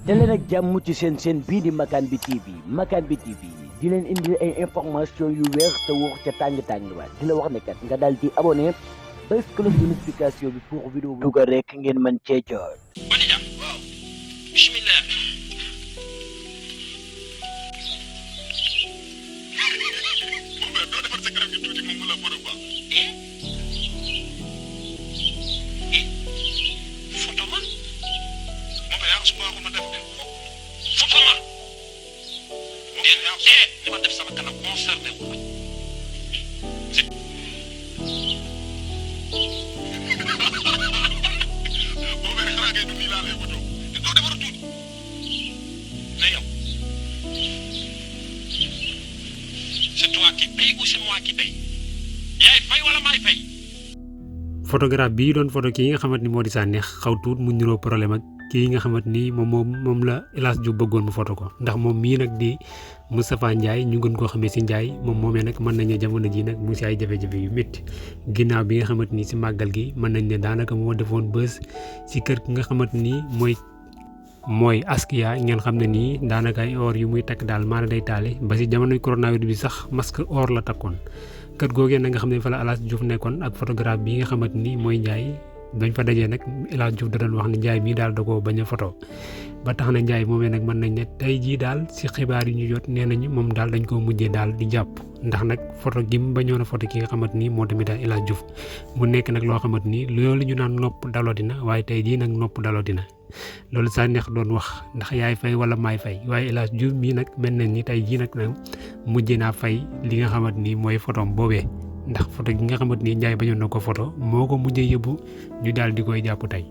daleen ak jàmm ci seen bii di Makane bi TV Makane bi TV di leen indi ay information yu wér te wóor ca tàng ba di la wax ne kat nga daal di abonné bés cloche de notification bi pour vidéo bu dugal rek ngeen mën cee jot. Badija waaw bismillah moom doo defar sa kanam gi tuuti moom mu la photo quoi photo ma moom yaa su ma ma def photo ma li ma def sama kanam concerné wu la moom rek xanaa ngay dund laa lay photo doo defar tuuti mais yow c'est toi qui paye ou c'est moi qui paye yaay fay wala maay fay. photographe bii doon photo kii nga xamante ni moo di Sanekh xaw tuut mu niroo problème ak kii nga xamante ni moom la El Hadj Diouf bëggoon mu photo ko ndax moom mii nag di Moustapha Ndiaye ñu gën koo xamee si Ndiaye moom moomee nag mën nañ ne jamono ji nag mu si ay jafe-jafe yu métti ginnaaw bi nga xamante ni si màggal gi mën nañ ne daanaka moo defoon bës si kër ki nga xamante ni mooy Askia ngeen xam ne nii daanaka ay or yu muy takk daal maanaam day taale ba si jamonoy coronavirus bi sax masque or la takkoon kër googee nag nga xam ne fa la El Hadj Diouf nekkoon ak photographe bi nga xamante ni mooy Ndiaye bañ fa dajee nag El Hadj Diouf da doon wax ne Ndiaye mii daal da koo bañ a photo ba tax na Ndiaye moomee nag mën nañ ne tey jii daal si xibaar yi ñu jot nee nañu moom daal dañ koo mujjee daal di jàpp ndax nag photo gi mu bañoon a photo ki nga xamante ni moo tamit daal El Hadj Diouf mu nekk nag loo xamante ni loolu ñu naan nopp daloo dina waaye tey jii nag nopp daloo dina loolu Sanekh doon wax ndax yaay fay wala maay fay waaye El Hadj Diouf mii nag mel nañ ni tey jii nag mujjee naa fay li nga xamante ni mooy photom boobee ndax photo gi nga xamante ni Ndiaye bañoon na ko photo moo ko mujjee yóbbu ñu daal di koy jàpp tey.